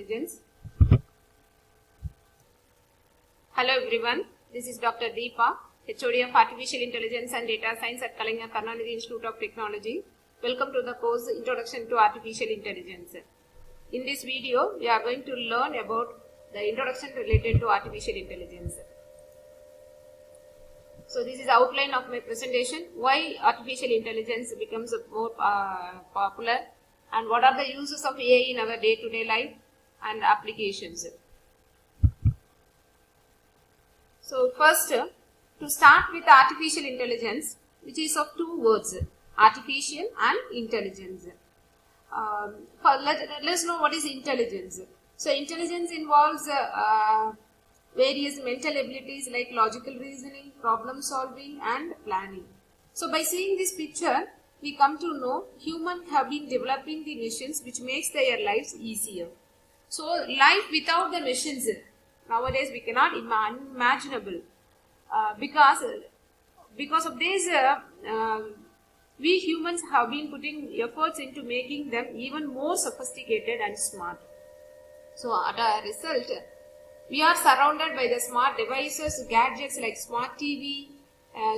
Intelligence. Hello everyone, this is Dr. Deepa, HOD of Artificial Intelligence and Data Science at Kalinganagar Karnataka Institute of Technology. Welcome to the course Introduction to Artificial Intelligence. In this video, we are going to learn about the introduction related to artificial intelligence. So this is the outline of my presentation, why artificial intelligence becomes more popular and what are the uses of AI in our day-to-day life and applications. So first, to start with artificial intelligence, which is of two words, artificial and intelligence. Let's know what is intelligence. So intelligence involves various mental abilities like logical reasoning, problem solving and planning. So by seeing this picture, we come to know humans have been developing the machines which makes their lives easier. So life without the machines, nowadays we cannot imaginable because of this we humans have been putting efforts into making them even more sophisticated and smart. So at a result, we are surrounded by the smart devices, gadgets like smart TV,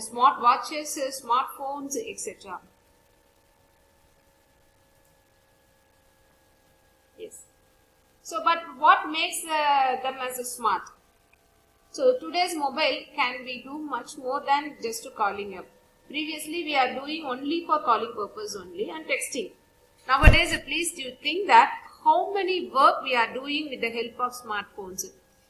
smart watches, smartphones, etc. Yes. So, but what makes them as smart? So, today's mobile can be do much more than just calling up. Previously, we are doing only for calling purpose only and texting. Nowadays, please do you think that how many work we are doing with the help of smartphones.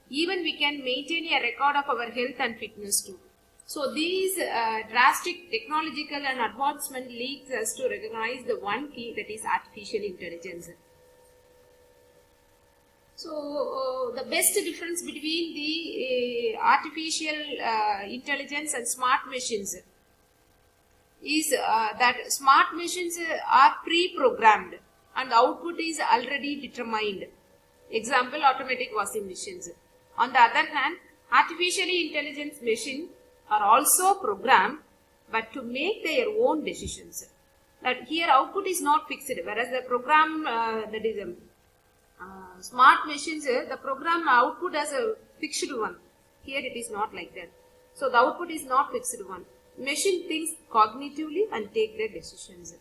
Even we can maintain a record of our health and fitness too. So, these drastic technological and advancement leads us to recognize the one key, that is artificial intelligence. So, the best difference between the artificial intelligence and smart machines is that smart machines are pre-programmed and the output is already determined. Example, automatic washing machines. On the other hand, artificially intelligent machines are also programmed but to make their own decisions. That here output is not fixed, whereas the program that is smart machines, the program output as a fixed one. Here it is not like that. So the output is not fixed one. Machine thinks cognitively and take their decisions.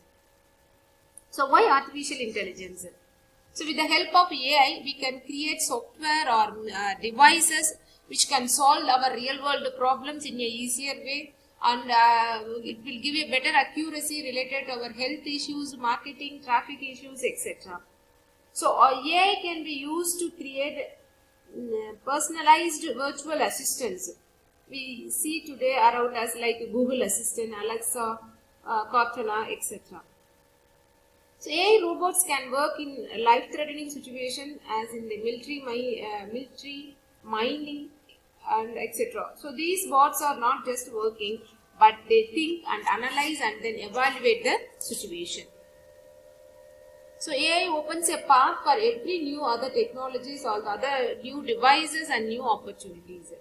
So why artificial intelligence? So with the help of AI, we can create software or devices which can solve our real world problems in a easier way, and it will give a better accuracy related to our health issues, marketing, traffic issues, etc. So AI can be used to create personalized virtual assistants. We see today around us like Google Assistant, Alexa, Cortana, etc. So AI robots can work in life-threatening situations as in the military, mining, and etc. So these bots are not just working, but they think and analyze and then evaluate the situation. So AI opens a path for every new other technologies or other new devices and new opportunities.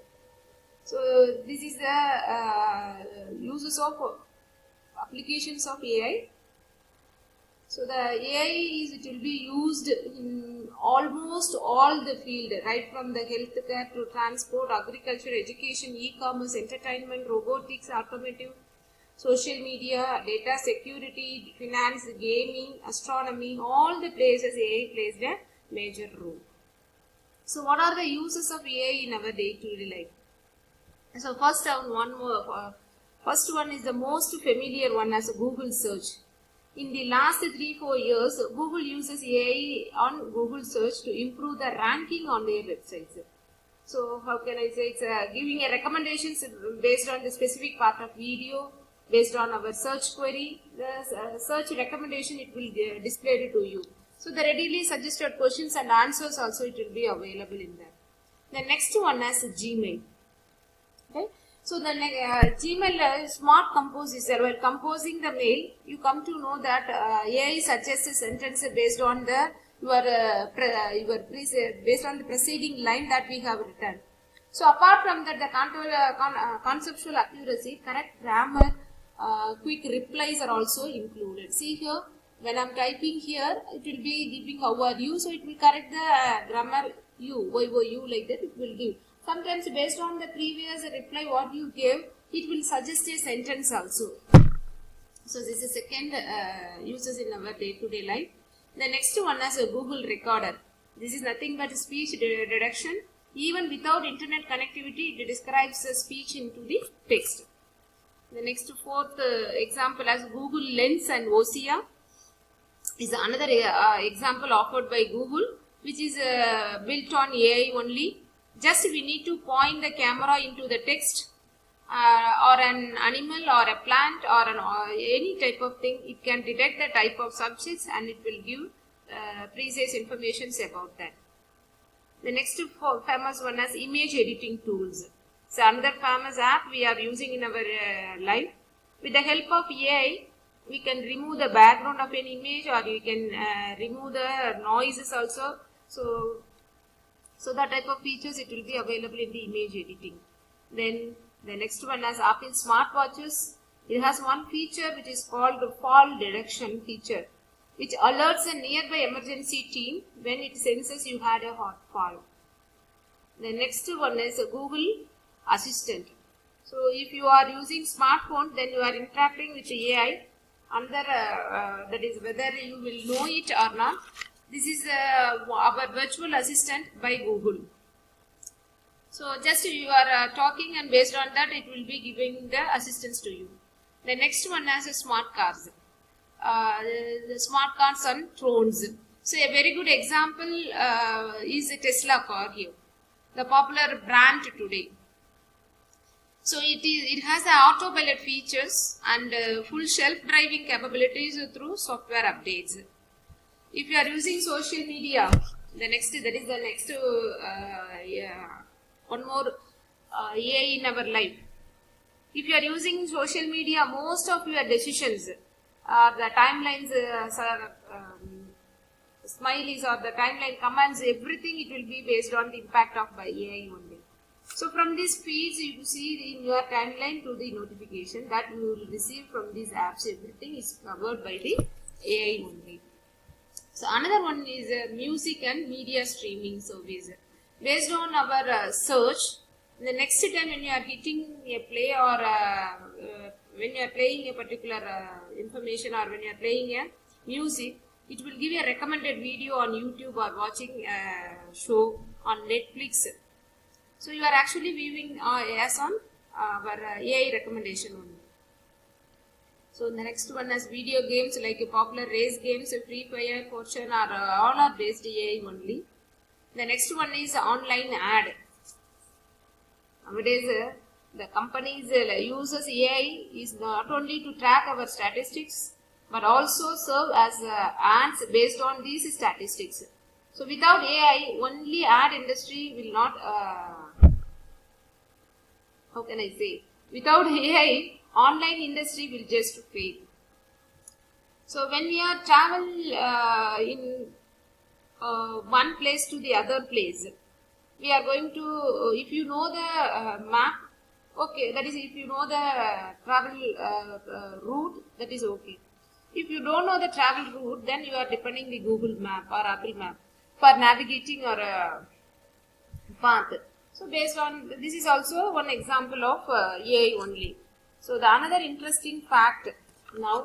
So this is the uses of applications of AI. So the AI it will be used in almost all the field, right from the healthcare to transport, agriculture, education, e-commerce, entertainment, robotics, automotive, social media, data security, finance, gaming, astronomy, all the places AI plays a major role. So what are the uses of AI in our day-to-day life? So first one is the most familiar one as Google search. In the last 3-4 years, Google uses AI on Google search to improve the ranking on their websites. So how can I say, it's giving a recommendations based on the specific part of video, based on our search query, the search recommendation it will display it to you. So the readily suggested questions and answers also it will be available in there. The next one is Gmail. Okay. So the Gmail smart compose is there. While composing the mail, you come to know that AI suggests a sentence based on the based on the preceding line that we have written. So apart from that, the conceptual accuracy, correct grammar, quick replies are also included. See here, When I'm typing here, it will be giving how are you, so it will correct the grammar you, why were you, like that it will give. Sometimes based on the previous reply what you gave, it will suggest a sentence also. So this is second uses in our day-to-day life. The next one is a Google Recorder. This is nothing but speech reduction. Even without internet connectivity, it describes the speech into the text. The next fourth example as Google Lens and OCR is another example offered by Google, which is built on AI only. Just we need to point the camera into the text or an animal or a plant or any type of thing. It can detect the type of subjects and it will give precise information about that. The next famous one is image editing tools. So another famous app we are using in our life. With the help of AI, we can remove the background of an image, or we can remove the noises also. So that type of features it will be available in the image editing. Then the next one is Apple smartwatches. It has one feature which is called the fall detection feature, which alerts a nearby emergency team when it senses you had a hot fall. The next one is a Google Assistant. So if you are using smartphone, then you are interacting with AI. Under that is whether you will know it or not. This is our virtual assistant by Google. So just you are talking, and based on that it will be giving the assistance to you. The next one is smart cars. The smart cars and drones. So a very good example is a Tesla car here, the popular brand today. So it has the autopilot features and full self-driving capabilities through software updates. If you are using social media, one more AI in our life. If you are using social media, most of your decisions, the timelines, smileys or the timeline commands, everything it will be based on the impact of by AI only. So from these feeds you see in your timeline to the notification that you will receive from these apps, everything is covered by the AI only. So another one is music and media streaming service. Based on our search, the next time when you are hitting a play or when you are playing a particular information, or when you are playing a music, it will give you a recommended video on YouTube or watching a show on Netflix. So you are actually viewing as on our AI recommendation only. So the next one is video games like popular race games, Free Fire, Fortune all are based AI only. The next one is online ad. Nowadays the companies uses AI is not only to track our statistics but also serve as ads based on these statistics. So without AI, only ad industry will not, how can I say, without AI, online industry will just fail. So when we are travel in one place to the other place, we are going to, if you know the map, okay, that is if you know the travel route, that is okay. If you don't know the travel route, then you are depending the Google map or Apple map for navigating your path. So based on this is also one example of AI only. So the another interesting fact now,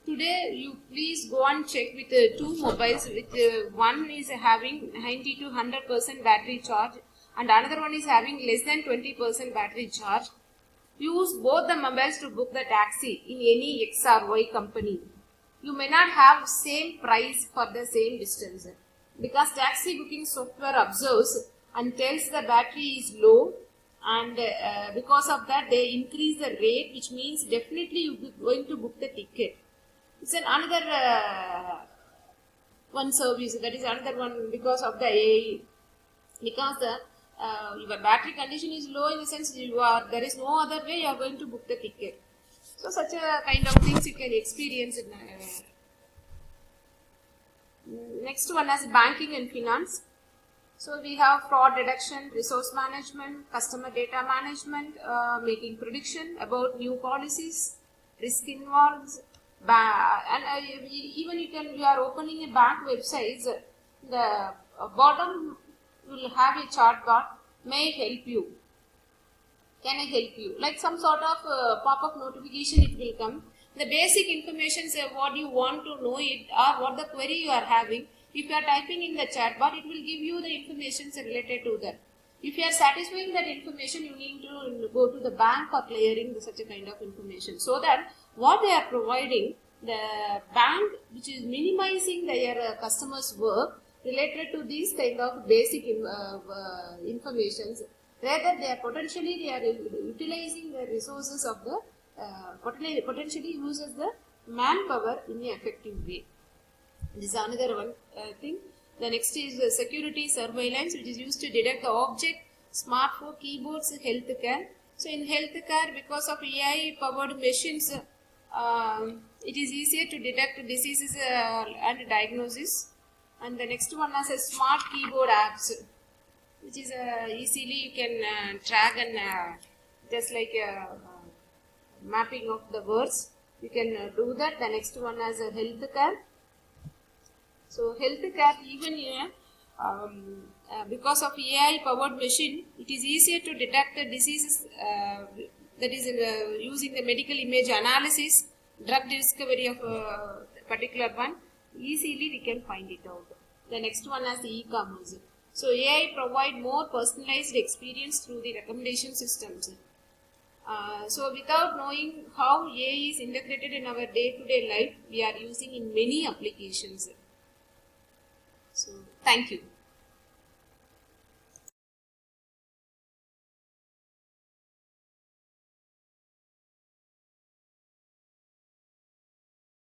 today you please go and check with two mobiles, with one is having 90 to 100% battery charge and another one is having less than 20% battery charge. Use both the mobiles to book the taxi in any X or Y company. You may not have same price for the same distance, because taxi booking software observes and tells the battery is low, and because of that they increase the rate, which means definitely you are going to book the ticket. It's another one service, that is another one because of the AI, because the your battery condition is low, in the sense there is no other way you are going to book the ticket. So such a kind of things you can experience in next one is banking and finance. So we have fraud detection, resource management, customer data management, making prediction about new policies, risk involved, Even you are opening a bank website, the bottom will have a chat bar, may help you, can I help you, like some sort of pop-up notification it will come. The basic information what you want to know it or what the query you are having. If you are typing in the chat bar, it will give you the information related to that. If you are satisfying that information, you need to go to the bank for clearing such a kind of information, so that what they are providing, the bank which is minimizing their customers' work related to these kind of basic informations. Rather, they are utilizing the resources of the potentially uses the manpower in an effective way. This is another one thing. The next is security surveillance, which is used to detect the object, smartphone, keyboards, healthcare. So in healthcare, because of AI powered machines, it is easier to detect diseases and diagnosis. And the next one is a smart keyboard apps, which is easily you can track and just like mapping of the words, you can do that. The next one is a healthcare. So healthcare, even here, because of AI powered machine, it is easier to detect the diseases, that is using the medical image analysis, drug discovery of a particular one. Easily we can find it out. The next one is e-commerce. So AI provide more personalized experience through the recommendation systems. So without knowing how AI is integrated in our day-to-day life, we are using in many applications. So thank you.